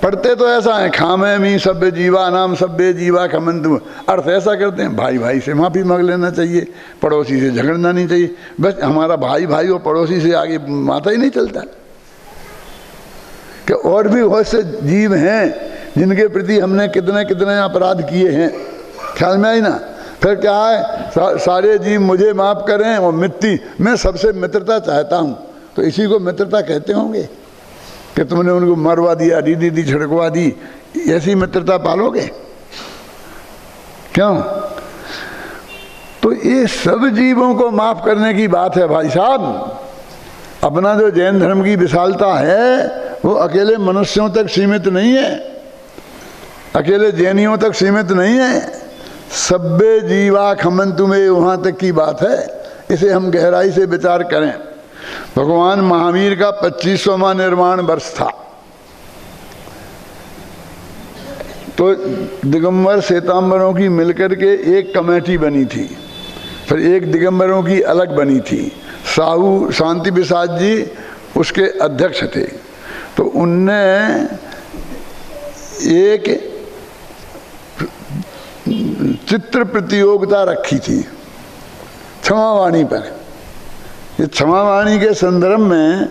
पढ़ते तो ऐसा है, खामेमी सभ्य जीवा नाम सभ्य जीवा खमंतु, अर्थ ऐसा करते हैं भाई भाई से माफी मांग लेना चाहिए, पड़ोसी से झगड़ना नहीं चाहिए। बस हमारा भाई भाई और पड़ोसी से आगे माथा ही नहीं चलता कि और भी बहुत से जीव हैं जिनके प्रति हमने कितने कितने अपराध किए हैं, ख्याल में आई ना। फिर क्या है, सारे जीव मुझे माफ करें और मिट्टी, मैं सबसे मित्रता चाहता हूँ, तो इसी को मित्रता कहते होंगे कि तुमने उनको मरवा दिया, दीदी छिड़कवा दी, ऐसी मित्रता पालोगे? क्यों? तो ये सब जीवों को माफ करने की बात है भाई साहब। अपना जो जैन धर्म की विशालता है वो अकेले मनुष्यों तक सीमित नहीं है, अकेले जैनियों तक सीमित नहीं है, सभ्य जीवा खमन तुम्हें, वहां तक की बात है। इसे हम गहराई से विचार करें। भगवान महावीर का 25वां निर्वाण वर्ष था, तो दिगंबर श्वेतांबरों की मिलकर के एक कमेटी बनी थी, फिर एक दिगंबरों की अलग बनी थी। साहू शांति प्रसाद जी उसके अध्यक्ष थे। तो उनने एक चित्र प्रतियोगिता रखी थी क्षमावाणी पर। ये क्षमावाणी के संदर्भ में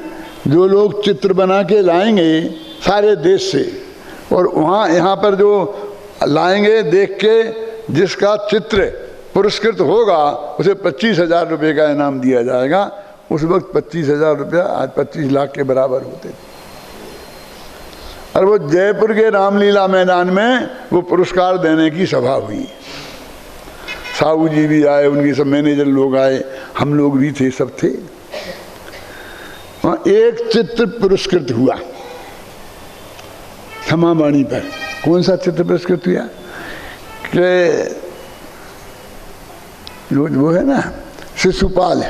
जो लोग चित्र बना के लाएंगे सारे देश से, और वहाँ यहाँ पर जो लाएंगे देख के जिसका चित्र पुरस्कृत होगा उसे 25,000 रुपये का इनाम दिया जाएगा। उस वक्त 25,000 रुपया आज 25 लाख के बराबर होते थे। और वो जयपुर के रामलीला मैदान में वो पुरस्कार देने की सभा हुई। साहू जी भी आए, उनके सब मैनेजर लोग आए, हम लोग भी थे, सब थे। वहाँ एक चित्र पुरस्कृत हुआ क्षमावाणी पर। कौन सा चित्र पुरस्कृत हुआ? कि वो है ना शिशुपाल,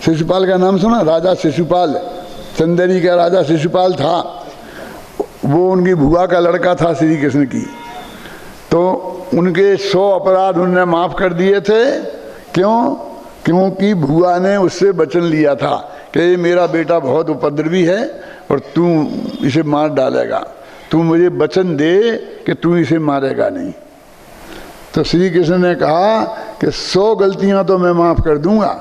शिशुपाल का नाम सुना? राजा शिशुपाल, चंदेरी का राजा शिशुपाल था। वो उनकी बुआ का लड़का था श्री कृष्ण की। तो उनके 100 अपराध उन्होंने माफ कर दिए थे। क्यों? क्योंकि बुआ ने उससे वचन लिया था कि मेरा बेटा बहुत उपद्रवी है और तू इसे मार डालेगा, तू मुझे वचन दे कि तू इसे मारेगा नहीं। तो श्री कृष्ण ने कहा कि 100 गलतियां तो मैं माफ कर दूंगा,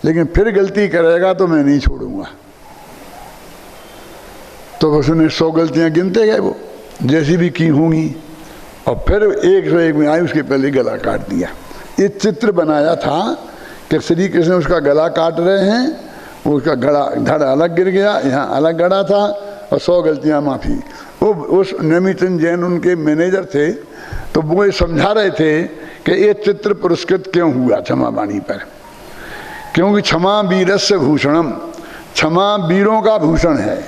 लेकिन फिर गलती करेगा तो मैं नहीं छोड़ूंगा। तो उसने 100 गलतियां गिनते गए वो जैसी भी की होंगी, और फिर 101 में आई, उसके पहले गला काट दिया। ये चित्र बनाया था कि श्री कृष्ण उसका गला काट रहे हैं, वो उसका धड़ अलग गिर गया, यहाँ अलग गड़ा था, और 100 गलतियां माफी। वो उस नमीचंद जैन उनके मैनेजर थे, तो वो समझा रहे थे कि ये चित्र पुरस्कृत क्यों हुआ क्षमावाणी पर। क्योंकि क्षमा वीरस्य भूषणम, क्षमा वीरों का भूषण है।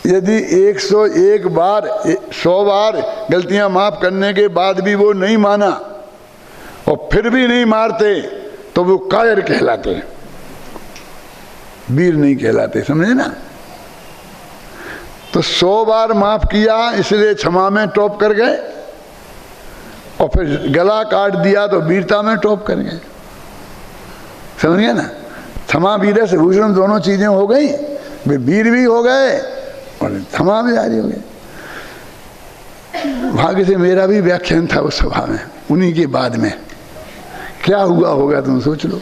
यदि 101 बार 100 बार गलतियां माफ करने के बाद भी वो नहीं माना और फिर भी नहीं मारते तो वो कायर कहलाते, वीर नहीं कहलाते, समझे ना। तो 100 बार माफ किया इसलिए क्षमा में टॉप कर गए, और फिर गला काट दिया तो वीरता में टॉप कर गए, समझ गए ना। क्षमा वीर से भूषण दोनों चीजें हो गई, वे वीर भी हो गए और क्षमा भी जारी हो गए। भाग्य से मेरा भी व्याख्यान था उस सभा में, उन्हीं के बाद में। क्या हुआ होगा तुम सोच लो।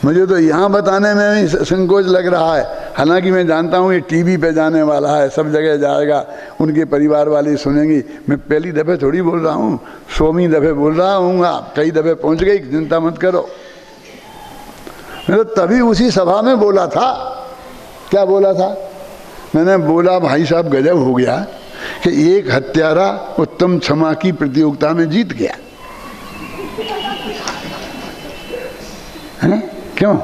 मुझे तो यहाँ बताने में भी संकोच लग रहा है, हालांकि मैं जानता हूँ ये टीवी पे जाने वाला है, सब जगह जाएगा, उनके परिवार वाले सुनेंगे। मैं पहली दफ़े थोड़ी बोल रहा हूँ, 100वीं दफ़े बोल रहा हूँ, आप कई दफ़े पहुँच गई, चिंता मत करो। मैं तो तभी उसी सभा में बोला था। क्या बोला था? मैंने बोला भाई साहब गजब हो गया कि एक हत्यारा उत्तम क्षमा की प्रतियोगिता में जीत गया है? क्यों?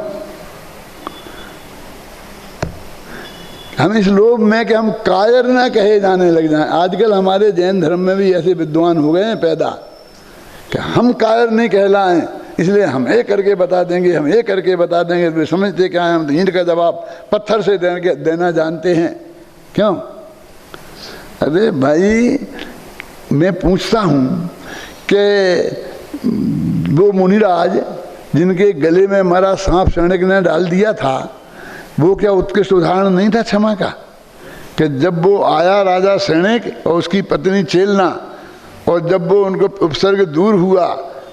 हम इस लोभ में कि हम कायर ना कहे जाने लग जाएं। आजकल हमारे जैन धर्म में भी ऐसे विद्वान हो गए हैं पैदा कि हम कायर नहीं कहलाएं, इसलिए हम ये करके बता देंगे, हम ये करके बता देंगे। वे समझते क्या है, हम तो ईंट का जवाब पत्थर से देना जानते हैं। क्यों? अरे भाई, मैं पूछता हूँ कि वो मुनिराज जिनके गले में मरा सांप शणिक ने डाल दिया था, वो क्या उत्कृष्ट उदाहरण नहीं था क्षमा का? कि जब वो आया राजा शणिक और उसकी पत्नी चेलना, और जब वो उनको उपसर्ग दूर हुआ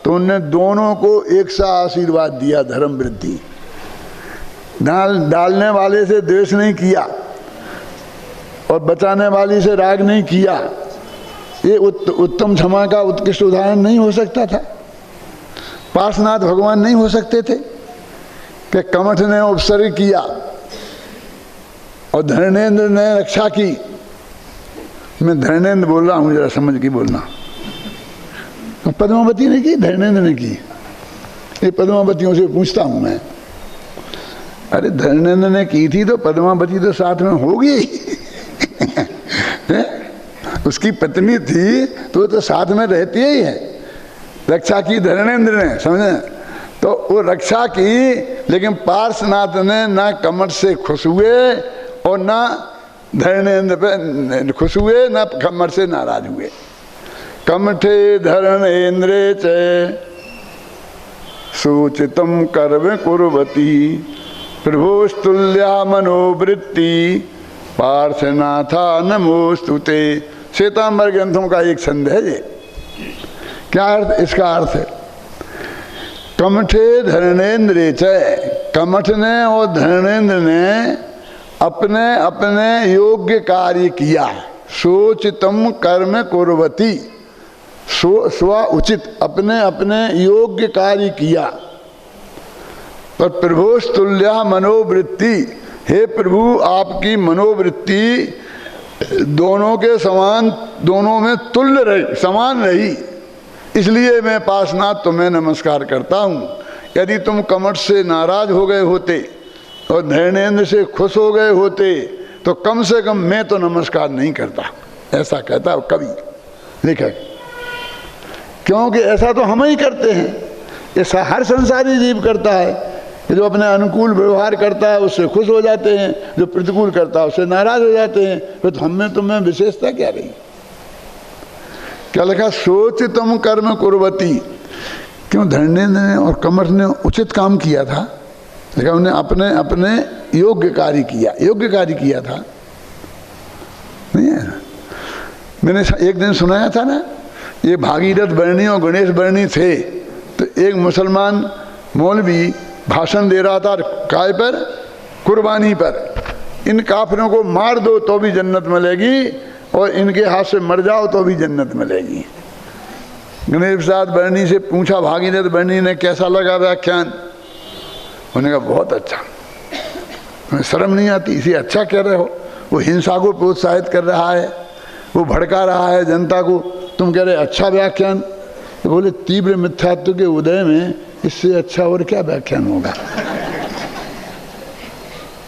तो उनने दोनों को एक सा आशीर्वाद दिया, धर्म वृद्धि। डालने वाले से द्वेष नहीं किया और बचाने वाली से राग नहीं किया। ये उत्तम क्षमा का उत्कृष्ट उदाहरण नहीं हो सकता था? पार्श्वनाथ भगवान नहीं हो सकते थे कि कमठ ने उपसर्ग किया और धर्मेंद्र ने रक्षा की? मैं धर्मेंद्र बोल रहा हूँ, जरा समझ के बोलना। पद्मावती ने की, धर्मेंद्र ने की। ये पद्मावतियों से पूछता हूँ मैं। अरे धर्मेंद्र ने की थी तो पद्मावती तो साथ में होगी उसकी पत्नी थी तो साथ में रहती ही है। रक्षा की धर्मेंद्र ने, समझे? तो वो रक्षा की, लेकिन पार्श्वनाथ ने ना कमठ से खुश हुए और ना धर्मेंद्र पे खुश हुए, ना कमठ से नाराज हुए। कमठे धर्मेंद्रे च सूचितम कर्म कुर्वती प्रभुस्तुल्या मनोवृत्ति पार्थनाथा नमोस्तुते। श्वेतांबर ग्रंथों का एक छंद है ये। क्या अर्थ? इसका अर्थ है कमठे धर्मेंद्रे च, कमठ ने और धर्मेंद्र ने अपने अपने योग्य कार्य किया। सोचितम कर्म कुर्वती, स्व उचित अपने अपने योग्य कार्य किया। पर प्रभुस्तुल्या मनोवृत्ति, हे प्रभु आपकी मनोवृत्ति दोनों के समान, दोनों में तुल्य रही, समान रही, इसलिए मैं पार्श्वनाथ तुम्हें नमस्कार करता हूँ। यदि तुम कमठ से नाराज हो गए होते और धर्मेंद्र से खुश हो गए होते तो कम से कम मैं तो नमस्कार नहीं करता। ऐसा कहता कवि, लेखक। क्योंकि ऐसा तो हम ही करते हैं, ऐसा हर संसारी जीव करता है। जो अपने अनुकूल व्यवहार करता है उससे खुश हो जाते हैं, जो प्रतिकूल करता है उससे नाराज हो जाते हैं। तो हम में तुम्हें विशेषता क्या रही? क्या लिखा? सोचितम कर्म कुर्वती। क्यों? धर्मेंद्र ने और कमठ ने उचित काम किया था, लेकिन उन्हें अपने अपने योग्य कार्य किया। योग्य कार्य किया था नहीं है? मैंने एक दिन सुनाया था ना, ये भागीरथ वर्णी और गणेश वर्णी थे, तो एक मुसलमान मौलवी भाषण दे रहा था काय पर? कुर्बानी पर। इन काफिरों को मार दो तो भी जन्नत मिलेगी और इनके हाथ से मर जाओ तो भी जन्नत मिलेगी। गणेश प्रसाद वर्णी से पूछा भागीरथ वर्णी ने, कैसा लगा व्याख्यान? उन्होंने कहा बहुत अच्छा। तुम्हें शर्म नहीं आती? इसे अच्छा कह रहे हो? वो हिंसा को प्रोत्साहित कर रहा है, वो भड़का रहा है जनता को, तुम कह रहे अच्छा व्याख्यान। तो बोले तीव्र मिथ्यात्व के उदय में इससे अच्छा और क्या व्याख्यान होगा?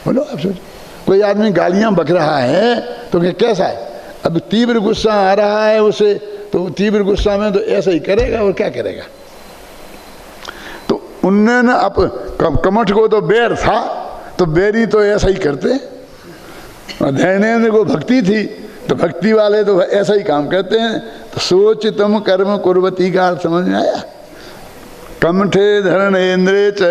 बोलो आप सोचो, कोई आदमी गालियां बक रहा है तो कैसा है? अब तीव्र गुस्सा आ रहा है उसे, तो तीव्र गुस्सा में तो ऐसा ही करेगा और क्या करेगा? तो उनने ना अब कमठ को तो बैर था, तो बैरी तो ऐसा ही करते। और धर्मेंद्र को भक्ति थी तो भक्ति वाले तो ऐसा ही काम करते हैं। तो सोचितम कर्म कुर्वती का अर्थ समझ में आया? कमठे धर्मेंद्रे च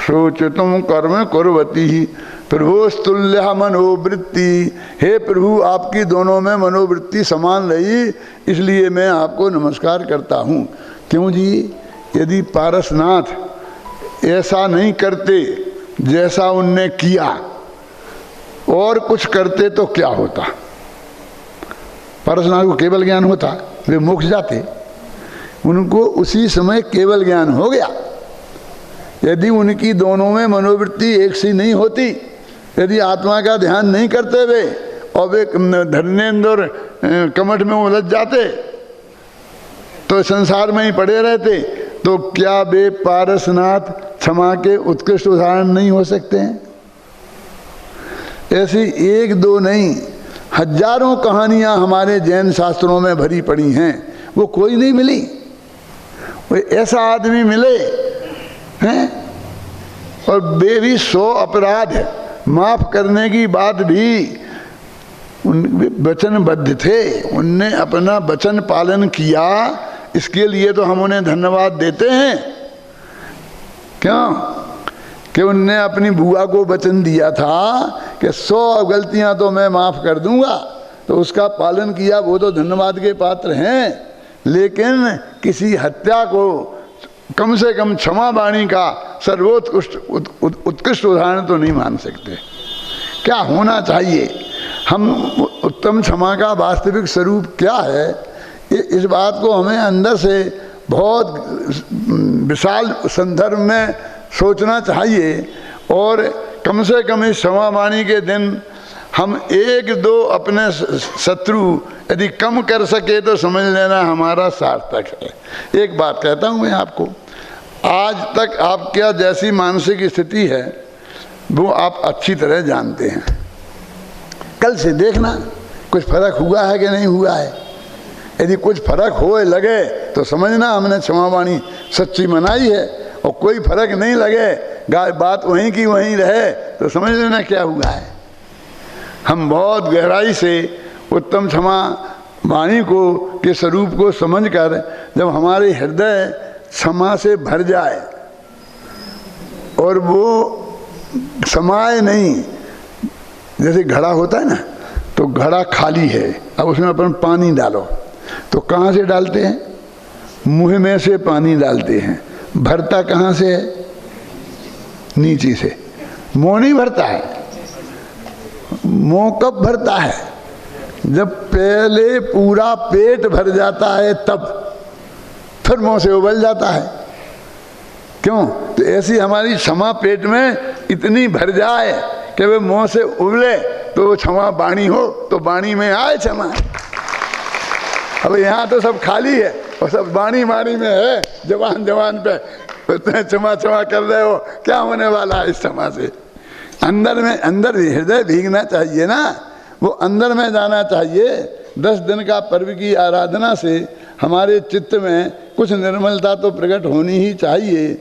सोचितम कर्म कुर्वती प्रभुस्तुल्य मनोवृत्ति। हे प्रभु आपकी दोनों में मनोवृत्ति समान रही, इसलिए मैं आपको नमस्कार करता हूँ। क्यों जी? यदि पारसनाथ ऐसा नहीं करते जैसा उनने किया और कुछ करते तो क्या होता। पारसनाथ को केवल ज्ञान होता, वे मोक्ष जाते। उनको उसी समय केवल ज्ञान हो गया। यदि उनकी दोनों में मनोवृत्ति एक सी नहीं होती, यदि आत्मा का ध्यान नहीं करते वे और वे धर्मेंद्र और कमठ में उलझ जाते तो संसार में ही पड़े रहते, तो क्या वे पारसनाथ क्षमा के उत्कृष्ट उदाहरण नहीं हो सकते हैं? ऐसी एक दो नहीं, हजारों कहानियां हमारे जैन शास्त्रों में भरी पड़ी हैं, वो कोई नहीं मिली। वो ऐसा आदमी मिले हैं और वे भी 100 अपराध माफ करने की बात भी उन वचनबद्ध थे, उनने अपना वचन पालन किया। इसके लिए तो हम उन्हें धन्यवाद देते हैं। क्यों? कि उनने अपनी बुआ को वचन दिया था कि 100 गलतियां तो मैं माफ कर दूंगा, तो उसका पालन किया, वो तो धन्यवाद के पात्र हैं। लेकिन किसी हत्या को कम से कम क्षमा वाणी का सर्वोत्कृष्ट उत्कृष्ट उदाहरण तो नहीं मान सकते। क्या होना चाहिए? हम उत्तम क्षमा का वास्तविक स्वरूप क्या है, इस बात को हमें अंदर से बहुत विशाल संदर्भ में सोचना चाहिए। और कम से कम इस क्षमा वाणी के दिन हम एक दो अपने शत्रु यदि कम कर सके तो समझ लेना हमारा सार्थक है। एक बात कहता हूँ मैं आपको, आज तक आप क्या जैसी मानसिक स्थिति है वो आप अच्छी तरह जानते हैं। कल से देखना कुछ फर्क हुआ है कि नहीं हुआ है। यदि कुछ फर्क होए लगे तो समझना हमने क्षमा वाणी सच्ची मनाई है, और कोई फर्क नहीं लगे, बात वहीं की वहीं रहे, तो समझ लेना क्या हुआ है। हम बहुत गहराई से उत्तम क्षमा वाणी को के स्वरूप को समझकर जब हमारे हृदय क्षमा से भर जाए और वो समाये नहीं, जैसे घड़ा होता है ना, तो घड़ा खाली है, अब उसमें अपन पानी डालो तो कहाँ से डालते हैं? मुंह में से पानी डालते हैं। भरता कहाँ से है? नीचे से। मुंह नहीं भरता है। मुंह कब भरता है? जब पहले पूरा पेट भर जाता है तब, फिर मुंह से उबल जाता है। क्यों? तो ऐसी हमारी क्षमा पेट में इतनी भर जाए कि वे मुंह से उबले तो वो क्षमा वाणी हो, तो वाणी में आए क्षमा। अब यहाँ तो सब खाली है और सब वाणी वाणी में है, जवान जवान पे क्षमा क्षमा कर रहे हो, क्या होने वाला है इस क्षमा से? अंदर में, अंदर हृदय भीगना चाहिए ना, वो अंदर में जाना चाहिए। 10 दिन का पर्व की आराधना से हमारे चित्त में कुछ निर्मलता तो प्रकट होनी ही चाहिए।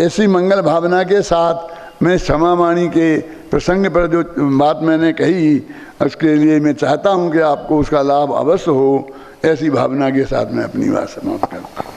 ऐसी मंगल भावना के साथ मैं क्षमा वाणी के प्रसंग पर जो बात मैंने कही, उसके लिए मैं चाहता हूँ कि आपको उसका लाभ अवश्य हो। ऐसी भावना के साथ मैं अपनी बात समाप्त करता हूँ।